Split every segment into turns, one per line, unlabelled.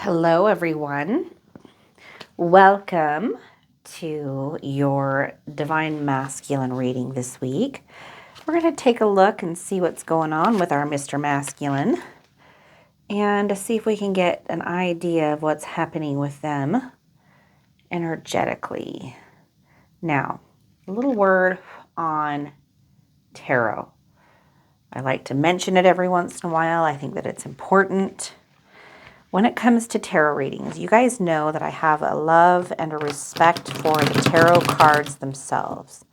Hello, everyone. Welcome to your Divine Masculine reading this week. We're going to take a look and see what's going on with our Mr. Masculine and to see if we can get an idea of what's happening with them energetically. Now, a little word on tarot. I like to mention it every once in a while. I think that it's important. When it comes to tarot readings, you guys know that I have a love and a respect for the tarot cards themselves.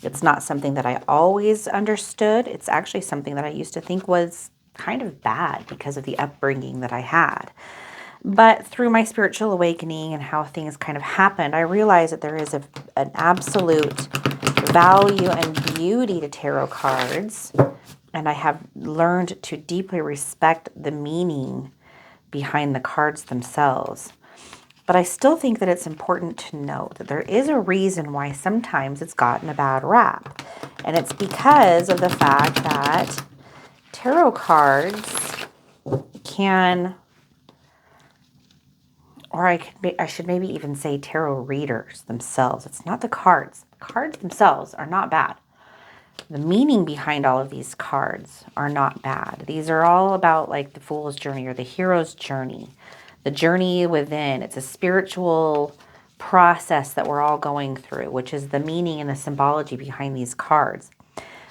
It's not something that I always understood. It's actually something that I used to think was kind of bad because of the upbringing that I had. But through my spiritual awakening and how things kind of happened, I realized that there is an absolute value and beauty to tarot cards. And I have learned to deeply respect the meaning behind the cards themselves. But I still think that it's important to note that there is a reason why sometimes it's gotten a bad rap. And it's because of the fact that tarot cards can, or I should maybe even say tarot readers themselves. It's not the cards. The cards themselves are not bad. The meaning behind all of these cards are not bad. These are all about like the Fool's Journey or the Hero's Journey, the journey within. It's a spiritual process that we're all going through, which is the meaning and the symbology behind these cards.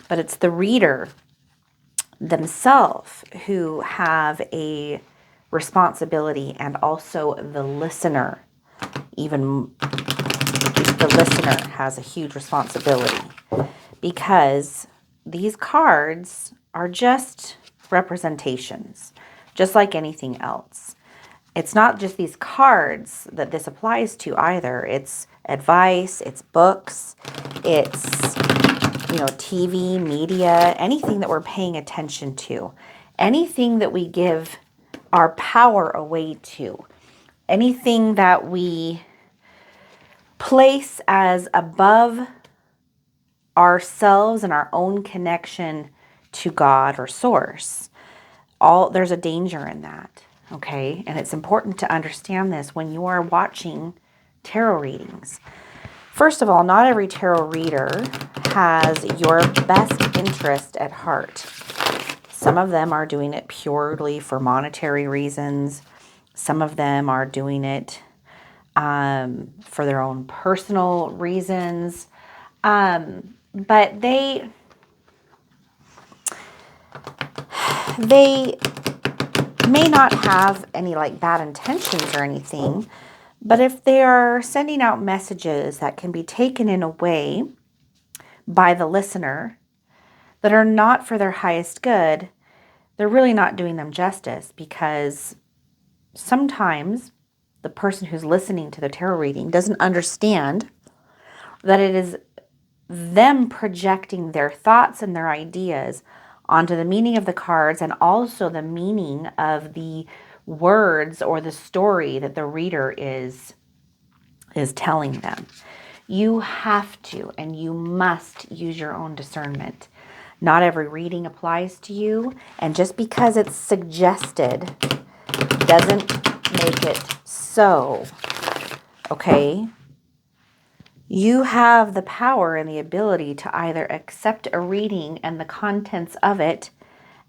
But it's the reader themselves who have a responsibility, and also the listener. Even the listener has a huge responsibility. Because these cards are just representations, just like anything else. It's not just these cards that this applies to either. It's advice, it's books, it's, TV, media, anything that we're paying attention to, anything that we give our power away to, anything that we place as above ourselves and our own connection to God or source. There's a danger in that, okay? And it's important to understand this when you are watching tarot readings. First of all, not every tarot reader has your best interest at heart. Some of them are doing it purely for monetary reasons. Some of them are doing it for their own personal reasons. But they may not have any like bad intentions or anything, but if they are sending out messages that can be taken in a way by the listener that are not for their highest good, they're really not doing them justice, because sometimes the person who's listening to the tarot reading doesn't understand that it is them projecting their thoughts and their ideas onto the meaning of the cards, and also the meaning of the words or the story that the reader is telling them. You have to and you must use your own discernment. Not every reading applies to you, and just because it's suggested doesn't make it so. Okay? You have the power and the ability to either accept a reading and the contents of it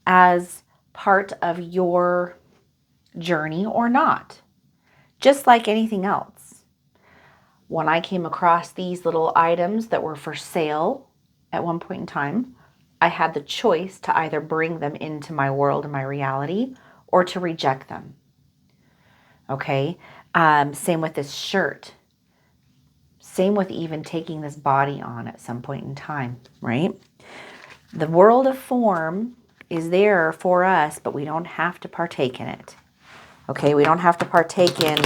as part of your journey or not. Just like anything else. When I came across these little items that were for sale at one point in time, I had the choice to either bring them into my world and my reality or to reject them. Okay? Same with this shirt. Same with even taking this body on at some point in time, right? The world of form is there for us, but we don't have to partake in it. Okay, we don't have to partake in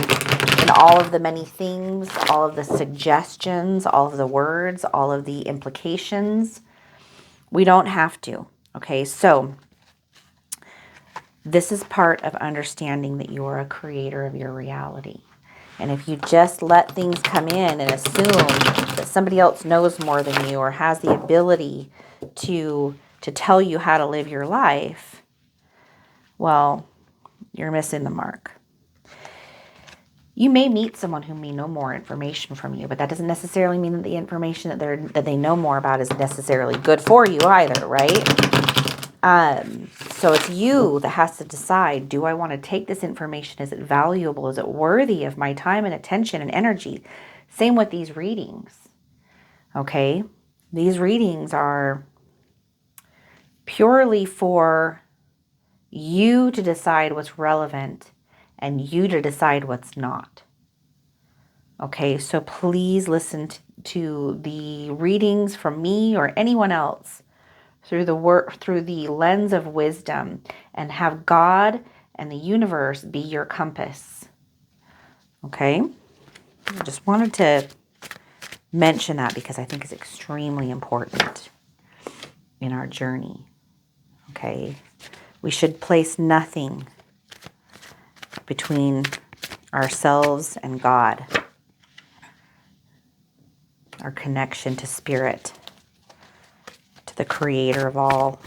all of the many things, all of the suggestions, all of the words, all of the implications. We don't have to. Okay, so this is part of understanding that you are a creator of your reality. And if you just let things come in and assume that somebody else knows more than you or has the ability to tell you how to live your life, well, you're missing the mark. You may meet someone who may know more information from you, but that doesn't necessarily mean that the information that they know more about is necessarily good for you either, right? So it's you that has to decide, do I want to take this information? Is it valuable? Is it worthy of my time and attention and energy? Same with these readings, okay? These readings are purely for you to decide what's relevant and you to decide what's not. Okay, so please listen to the readings from me or anyone else through the lens of wisdom, and have God and the universe be your compass. Okay? I just wanted to mention that because I think it's extremely important in our journey. Okay? We should place nothing between ourselves and God. Our connection to spirit, to the creator of all.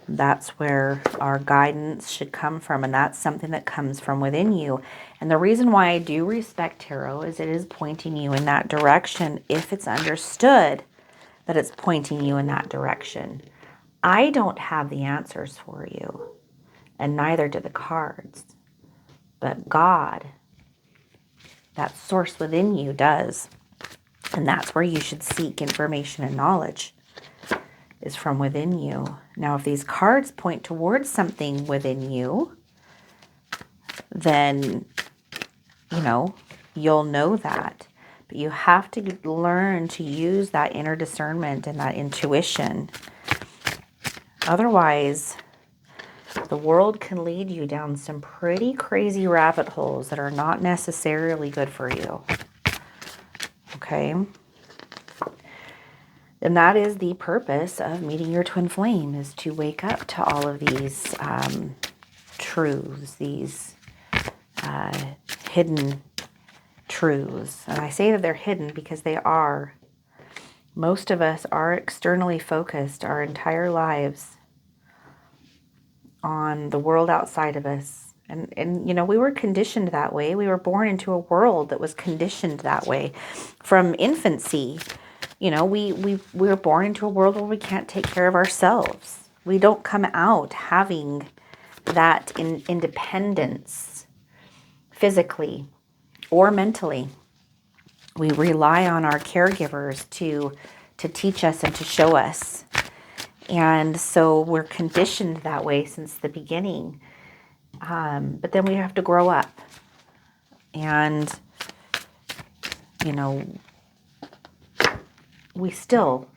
That's where our guidance should come from, and that's something that comes from within you. And the reason why I do respect tarot is it is pointing you in that direction if it's understood that it's pointing you in that direction. I don't have the answers for you, and neither do the cards. But God, that source within you, does. And that's where you should seek information and knowledge, is from within you. Now, if these cards point towards something within you, then, you'll know that. But you have to learn to use that inner discernment and that intuition. Otherwise, the world can lead you down some pretty crazy rabbit holes that are not necessarily good for you. Okay? And that is the purpose of meeting your twin flame, is to wake up to all of these truths, these hidden truths. And I say that they're hidden because they are. Most of us are externally focused our entire lives on the world outside of us. And we were conditioned that way. We were born into a world that was conditioned that way from infancy. We were born into a world where we can't take care of ourselves. We don't come out having that independence physically or mentally. We rely on our caregivers to teach us and to show us. And so we're conditioned that way since the beginning. But then we have to grow up. And, we still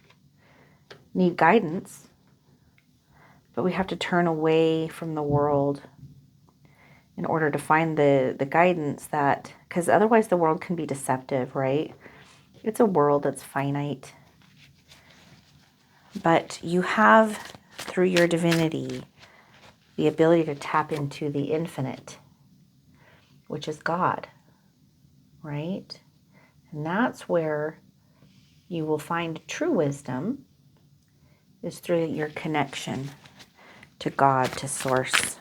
need guidance, but we have to turn away from the world in order to find the guidance that, because otherwise the world can be deceptive, right? It's a world that's finite. But you have, through your divinity, the ability to tap into the infinite, which is God, right? And that's where you will find true wisdom, is through your connection to God, to Source.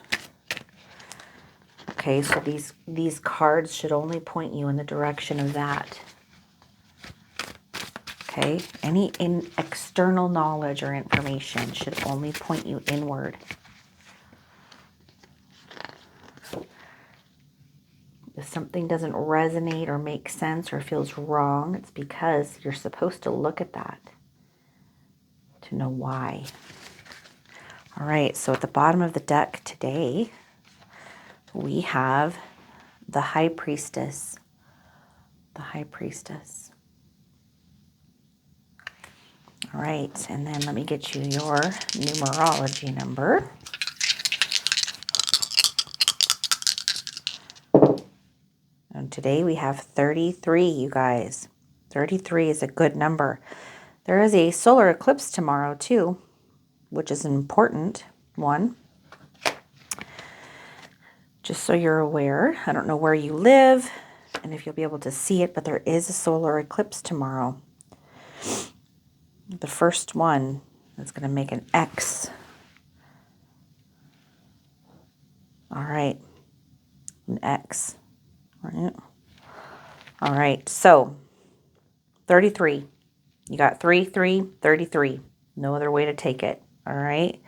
Okay, so these cards should only point you in the direction of that. Okay, any external knowledge or information should only point you inward. If something doesn't resonate or make sense or feels wrong, it's because you're supposed to look at that to know why. All right, so at the bottom of the deck today, we have the High Priestess. The High Priestess. All right, and then let me get you your numerology number. And today we have 33, you guys. 33 is a good number. There is a solar eclipse tomorrow too, which is an important one. Just so you're aware, I don't know where you live and if you'll be able to see it, but there is a solar eclipse tomorrow. The first one is going to make an X. All right, an X. right? All right, so 33. You got 3, 3, 33. No other way to take it. All right.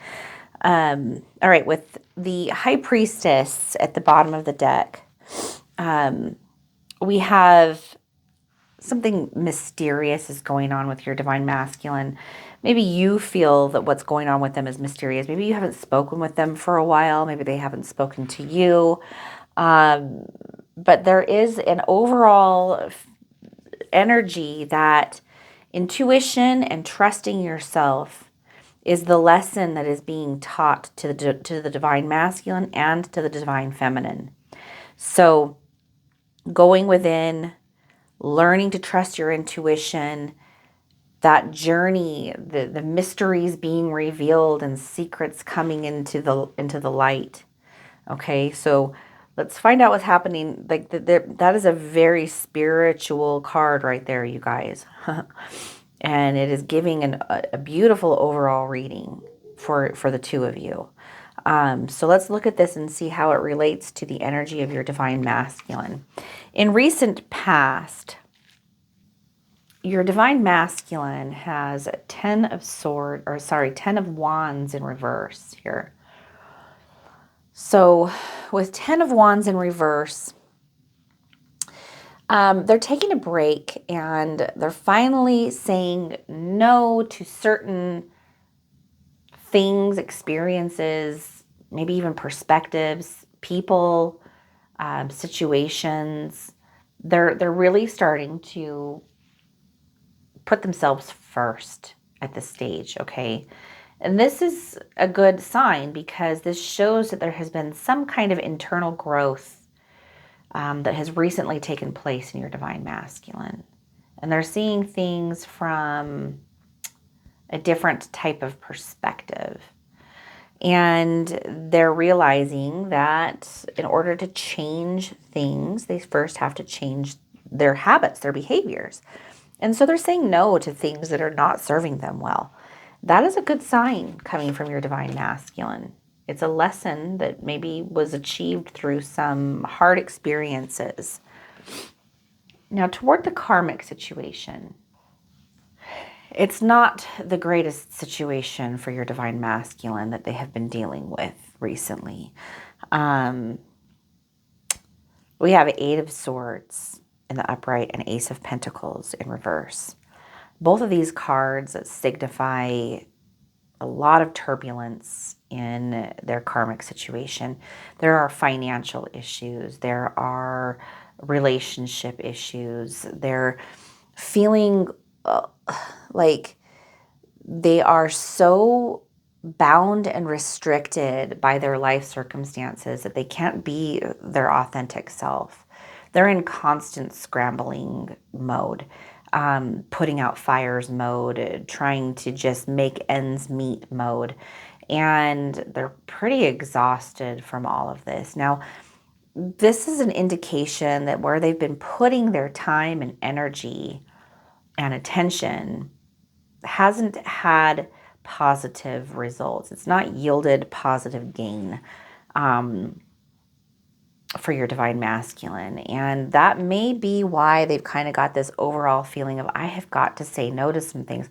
All right. With the High Priestess at the bottom of the deck, we have something mysterious is going on with your divine masculine. Maybe you feel that what's going on with them is mysterious. Maybe you haven't spoken with them for a while. Maybe they haven't spoken to you. But there is an overall energy that intuition and trusting yourself is the lesson that is being taught to the divine masculine and to the divine feminine. So going within, learning to trust your intuition, that journey, the mysteries being revealed and secrets coming into the light. Okay, so let's find out what's happening. Like that is a very spiritual card right there, you guys. And it is giving a beautiful overall reading for the two of you. So let's look at this and see how it relates to the energy of your divine masculine. In recent past, your divine masculine has 10 of wands in reverse here. So with 10 of wands in reverse, they're taking a break and they're finally saying no to certain things, experiences, maybe even perspectives, people, situations. They're really starting to put themselves first at this stage, okay? And this is a good sign because this shows that there has been some kind of internal growth that has recently taken place in your divine masculine. And they're seeing things from a different type of perspective. And they're realizing that in order to change things, they first have to change their habits, their behaviors. And so they're saying no to things that are not serving them well. That is a good sign coming from your divine masculine. It's a lesson that maybe was achieved through some hard experiences. Now, toward the karmic situation, it's not the greatest situation for your divine masculine that they have been dealing with recently. We have 8 of Swords in the upright and Ace of Pentacles in reverse. Both of these cards signify a lot of turbulence in their karmic situation. There are financial issues. There are relationship issues. They're feeling like they are so bound and restricted by their life circumstances that they can't be their authentic self. They're in constant scrambling mode, putting out fires mode, trying to just make ends meet mode. And they're pretty exhausted from all of this. Now, this is an indication that where they've been putting their time and energy and attention hasn't had positive results. It's not yielded positive gain for your divine masculine. And that may be why they've kind of got this overall feeling of, I have got to say no to some things.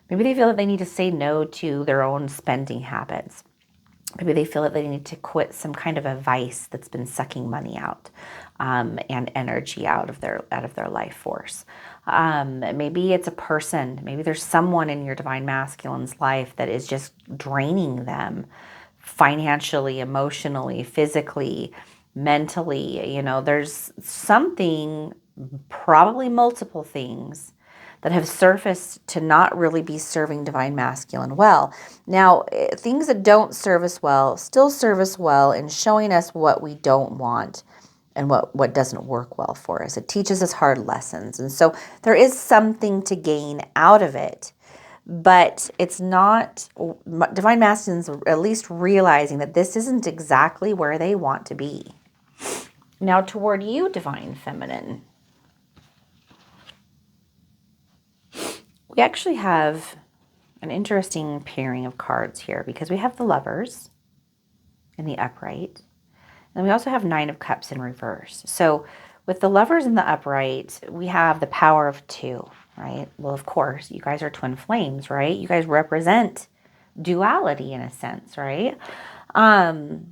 Maybe they feel that they need to say no to their own spending habits. Maybe they feel that they need to quit some kind of a vice that's been sucking money out and energy out of their life force. Maybe it's a person. Maybe there's someone in your divine masculine's life that is just draining them financially, emotionally, physically, mentally. There's something, probably multiple things, that have surfaced to not really be serving divine masculine well. Now, things that don't serve us well still serve us well in showing us what we don't want and what doesn't work well for us. It teaches us hard lessons. And so there is something to gain out of it. But it's not, divine masculines at least realizing that this isn't exactly where they want to be. Now, toward you, divine feminine, we actually have an interesting pairing of cards here because we have the Lovers in the upright. And we also have 9 of Cups in reverse. So With the Lovers in the upright, we have the power of two, right? Well, of course, you guys are twin flames, right? You guys represent duality in a sense, right? And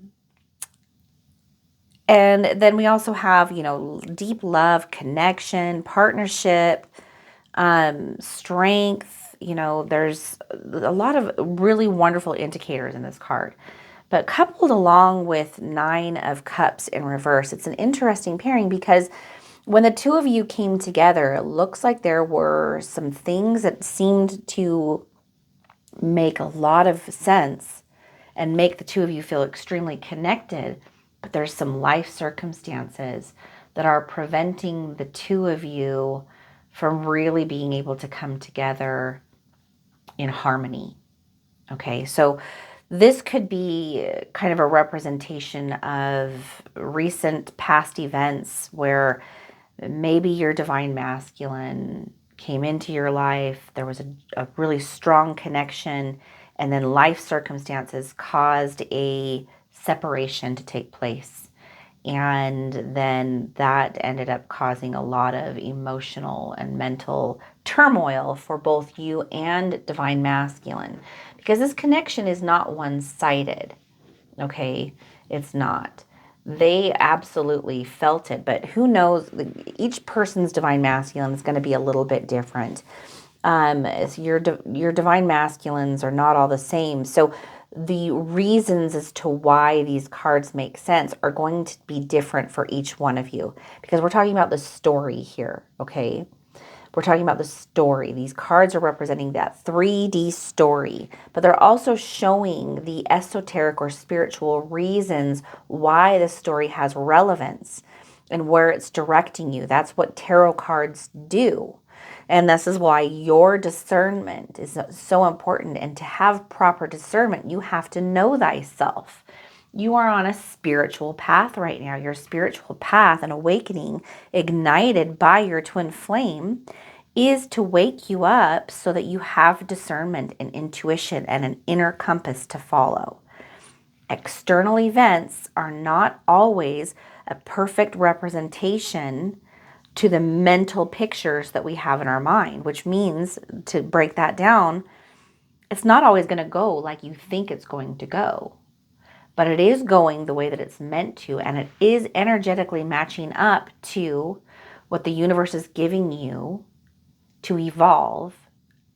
then we also have, deep love, connection, partnership, strength. There's a lot of really wonderful indicators in this card. But coupled along with Nine of Cups in reverse, it's an interesting pairing because when the two of you came together, it looks like there were some things that seemed to make a lot of sense and make the two of you feel extremely connected. But there's some life circumstances that are preventing the two of you from really being able to come together in harmony. Okay, so this could be kind of a representation of recent past events where maybe your divine masculine came into your life, there was a really strong connection, and then life circumstances caused a separation to take place. And then that ended up causing a lot of emotional and mental turmoil for both you and divine masculine, because this connection is not one-sided. Okay, it's not. They absolutely felt it, but who knows? Each person's divine masculine is going to be a little bit different. Your divine masculines are not all the same. So the reasons as to why these cards make sense are going to be different for each one of you, because we're talking about the story here, okay? We're talking about the story. These cards are representing that 3D story, but they're also showing the esoteric or spiritual reasons why the story has relevance and where it's directing you. That's what tarot cards do. And this is why your discernment is so important. And to have proper discernment, you have to know thyself. You are on a spiritual path right now. Your spiritual path and awakening, ignited by your twin flame, is to wake you up so that you have discernment and intuition and an inner compass to follow. External events are not always a perfect representation to the mental pictures that we have in our mind, which means, to break that down, it's not always going to go like you think it's going to go. But it is going the way that it's meant to, and it is energetically matching up to what the universe is giving you to evolve,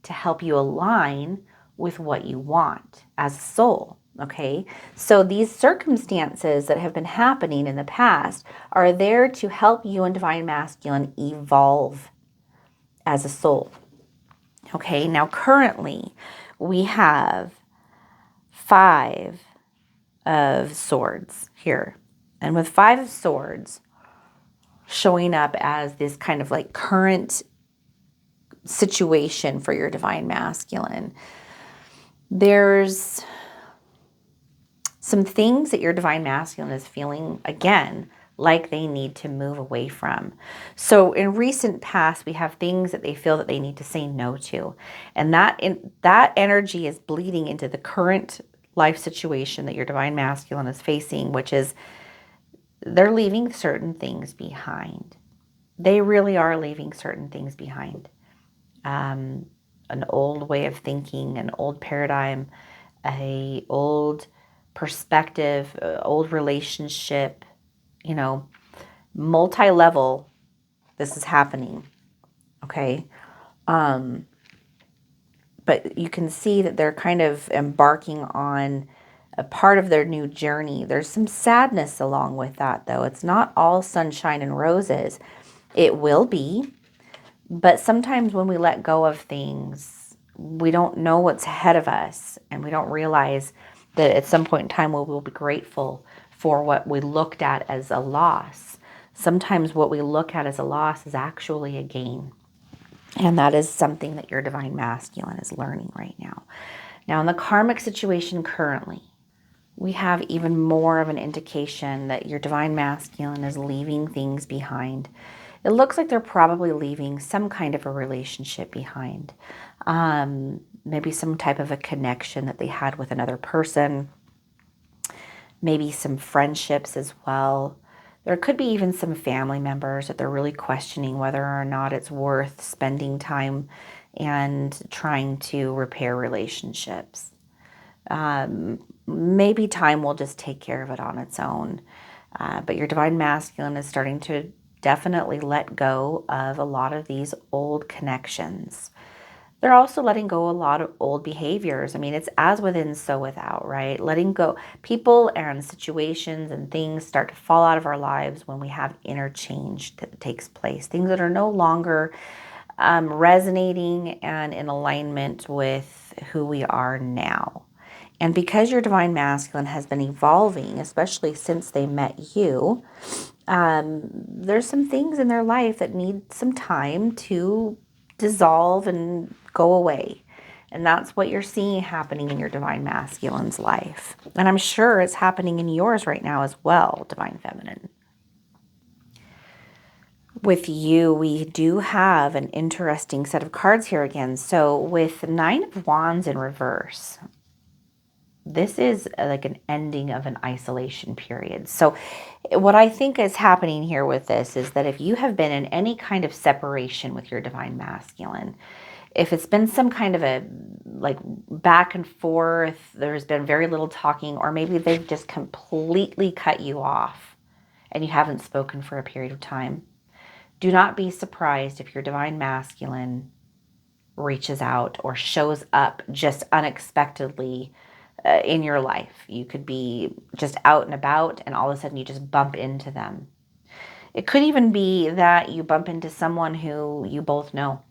to help you align with what you want as a soul. Okay, so these circumstances that have been happening in the past are there to help you and divine masculine evolve as a soul. Okay, now currently we have 5 of Swords here. And with 5 of Swords showing up as this kind of like current situation for your divine masculine, there's some things that your divine masculine is feeling, again, like they need to move away from. So in recent past, we have things that they feel that they need to say no to. And that energy is bleeding into the current life situation that your divine masculine is facing, which is they're leaving certain things behind. They really are leaving certain things behind. An old way of thinking, an old paradigm, a old perspective, old relationship, multi-level, this is happening, okay? But you can see that they're kind of embarking on a part of their new journey. There's some sadness along with that, though. It's not all sunshine and roses. It will be, but sometimes when we let go of things, we don't know what's ahead of us, and we don't realize that at some point in time we will be grateful for what we looked at as a loss. Sometimes what we look at as a loss is actually a gain. And that is something that your divine masculine is learning right now. Now, in the karmic situation currently, we have even more of an indication that your divine masculine is leaving things behind. It looks like they're probably leaving some kind of a relationship behind. Maybe some type of a connection that they had with another person. Maybe some friendships as well. There could be even some family members that they're really questioning whether or not it's worth spending time and trying to repair relationships. Maybe time will just take care of it on its own. But your divine masculine is starting to definitely let go of a lot of these old connections. They're also letting go a lot of old behaviors. I mean, it's as within, so without, right? Letting go. People and situations and things start to fall out of our lives when we have inner change that takes place. Things that are no longer resonating and in alignment with who we are now. And because your divine masculine has been evolving, especially since they met you, there's some things in their life that need some time to dissolve and go away. And that's what you're seeing happening in your divine masculine's life. And I'm sure it's happening in yours right now as well, divine feminine. With you, we do have an interesting set of cards here again. So with 9 of Wands in reverse, this is like an ending of an isolation period. So what I think is happening here with this is that if you have been in any kind of separation with your divine masculine, if it's been some kind of a like back and forth, there's been very little talking, or maybe they've just completely cut you off and you haven't spoken for a period of time, do not be surprised if your divine masculine reaches out or shows up just unexpectedly in your life. You could be just out and about and all of a sudden you just bump into them. It could even be that you bump into someone who you both know.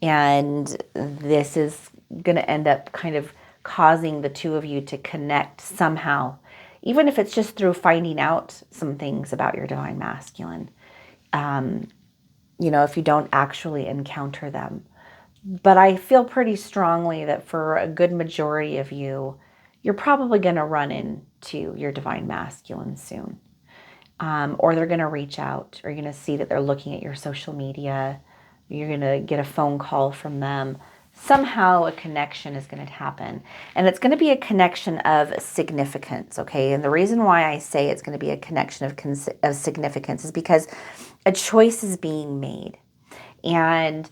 And this is going to end up kind of causing the two of you to connect somehow, even if it's just through finding out some things about your divine masculine. If you don't actually encounter them. But I feel pretty strongly that for a good majority of you, you're probably going to run into your divine masculine soon. Or they're going to reach out, or you're going to see that they're looking at your social media. You're going to get a phone call from them. Somehow a connection is going to happen. And it's going to be a connection of significance, okay? And the reason why I say it's going to be a connection of significance is because a choice is being made. And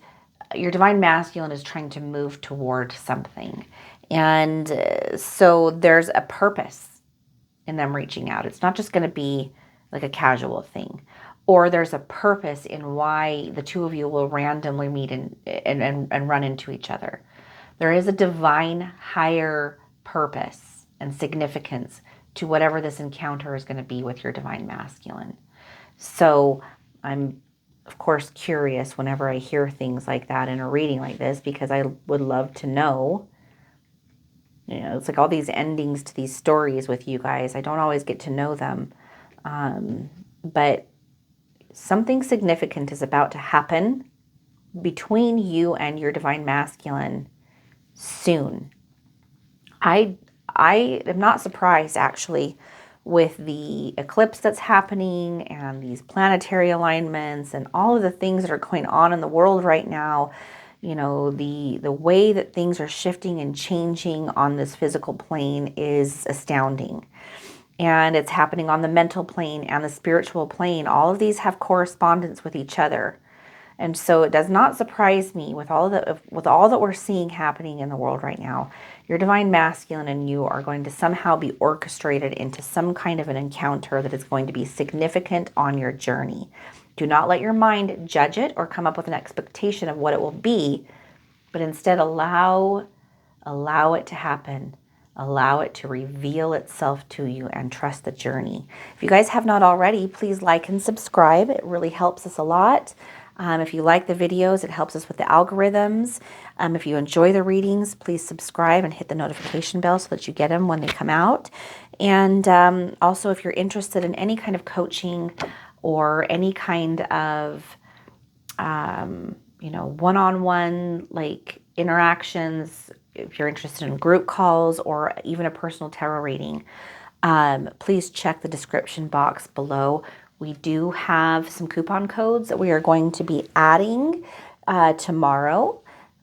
your divine masculine is trying to move toward something. And so there's a purpose in them reaching out. It's not just going to be like a casual thing. Or there's a purpose in why the two of you will randomly meet and run into each other. There is a divine higher purpose and significance to whatever this encounter is going to be with your divine masculine. So I'm, of course, curious whenever I hear things like that in a reading like this, because I would love to know. It's like all these endings to these stories with you guys. I don't always get to know them. But something significant is about to happen between you and your divine masculine soon. I am not surprised, actually, with the eclipse that's happening and these planetary alignments and all of the things that are going on in the world right now. The way that things are shifting and changing on this physical plane is astounding. And it's happening on the mental plane and the spiritual plane. All of these have correspondence with each other. And so it does not surprise me with all that we're seeing happening in the world right now. Your divine masculine and you are going to somehow be orchestrated into some kind of an encounter that is going to be significant on your journey. Do not let your mind judge it or come up with an expectation of what it will be, but instead allow it to happen. Allow it to reveal itself to you and trust the journey. If you guys have not already, please like and subscribe. It really helps us a lot. If you like the videos, it helps us with the algorithms. If you enjoy the readings, please subscribe and hit the notification bell so that you get them when they come out. And also, if you're interested in any kind of coaching or any kind of, one-on-one like interactions, if you're interested in group calls or even a personal tarot reading, please check the description box below. We do have some coupon codes that we are going to be adding tomorrow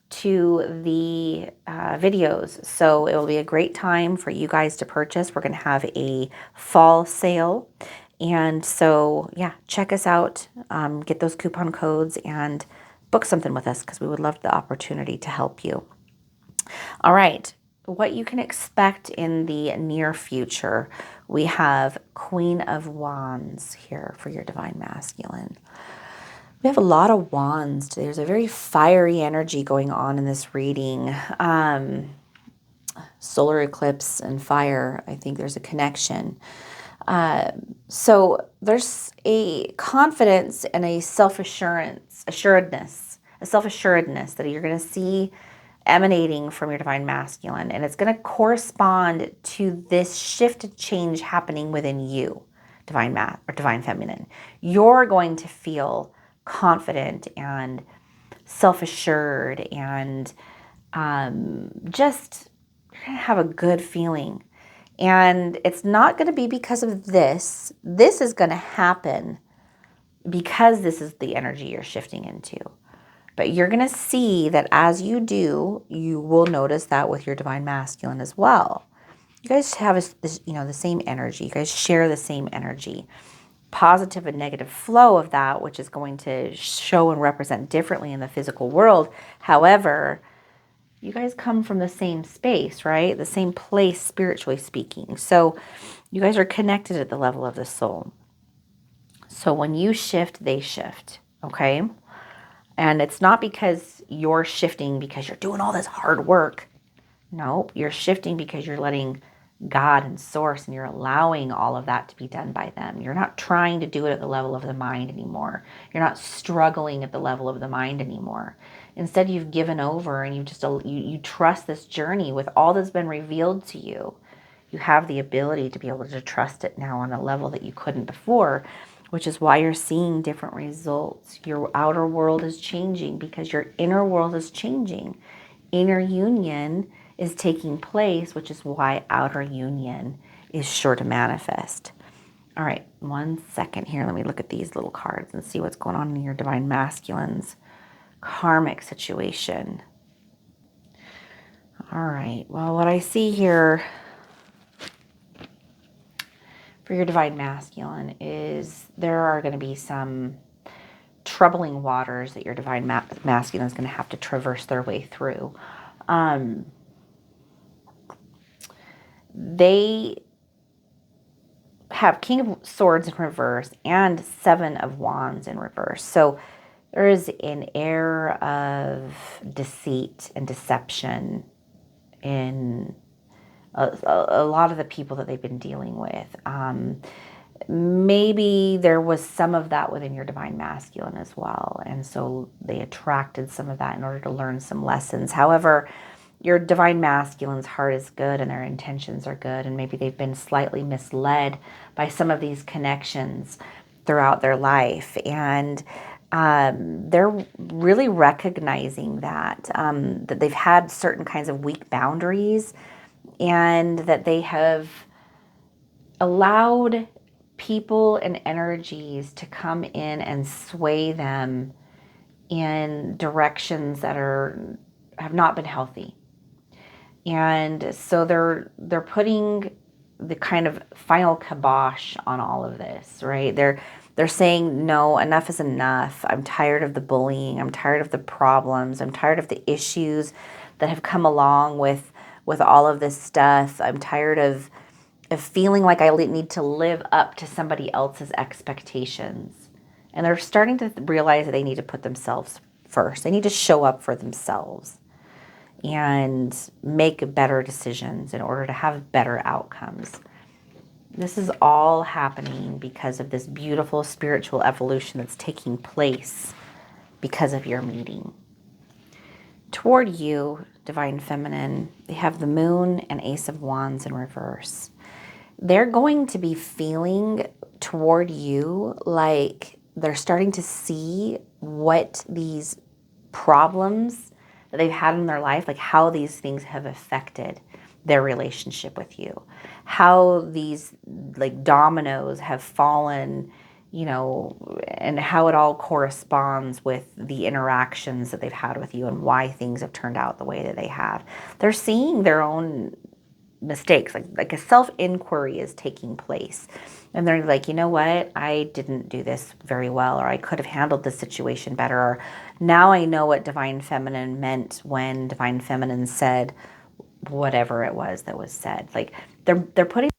to the videos. So it will be a great time for you guys to purchase. We're going to have a fall sale. And so, yeah, check us out, get those coupon codes, and book something with us because we would love the opportunity to help you. All right, what you can expect in the near future. We have Queen of Wands here for your Divine Masculine. We have a lot of wands. There's a very fiery energy going on in this reading. Solar eclipse and fire, I think there's a connection. So there's a confidence and a self-assuredness that you're going to see emanating from your Divine Masculine. And it's going to correspond to this shift and change happening within you, Divine Feminine. You're going to feel confident and self-assured and just you're going to have a good feeling. And it's not going to be because of this. This is going to happen because this is the energy you're shifting into. But you're going to see that as you do, you will notice that with your Divine Masculine as well. You guys have this, the same energy. You guys share the same energy. Positive and negative flow of that, which is going to show and represent differently in the physical world. However, you guys come from the same space, right? The same place, spiritually speaking. So you guys are connected at the level of the soul. So when you shift, they shift, okay? And it's not because you're shifting because you're doing all this hard work. No, you're shifting because you're letting God and Source, and you're allowing all of that to be done by them. You're not trying to do it at the level of the mind anymore. You're not struggling at the level of the mind anymore. Instead, you've given over and you trust this journey with all that's been revealed to you. You have the ability to be able to trust it now on a level that you couldn't before, which is why you're seeing different results. Your outer world is changing because your inner world is changing. Inner union is taking place, which is why outer union is sure to manifest. All right, 1 second here. Let me look at these little cards and see what's going on in your Divine Masculine's karmic situation. All right, well, what I see here for your Divine Masculine is there are going to be some troubling waters that your Divine Masculine is going to have to traverse their way through. They have King of Swords in reverse and Seven of Wands in reverse. So there is an air of deceit and deception in a lot of the people that they've been dealing with. Maybe there was some of that within your Divine Masculine as well. And so they attracted some of that in order to learn some lessons. However, your Divine Masculine's heart is good and their intentions are good. And maybe they've been slightly misled by some of these connections throughout their life. And they're really recognizing that they've had certain kinds of weak boundaries and that they have allowed people and energies to come in and sway them in directions that have not been healthy. And so they're putting the kind of final kibosh on all of this, right? They're saying, no, enough is enough. I'm tired of the bullying. I'm tired of the problems. I'm tired of the issues that have come along with all of this stuff. I'm tired of feeling like I need to live up to somebody else's expectations. And they're starting to realize that they need to put themselves first. They need to show up for themselves and make better decisions in order to have better outcomes. This is all happening because of this beautiful spiritual evolution that's taking place because of your meeting. Toward you, Divine Feminine, they have the Moon and Ace of Wands in reverse. They're going to be feeling toward you like they're starting to see what these problems that they've had in their life, like how these things have affected their relationship with you, how these like dominoes have fallen, and how it all corresponds with the interactions that they've had with you and why things have turned out the way that they have. They're seeing their own mistakes, like a self-inquiry is taking place. And they're like, you know what, I didn't do this very well, or I could have handled this situation better, or now I know what Divine Feminine meant when Divine Feminine said whatever it was that was said. Like they're putting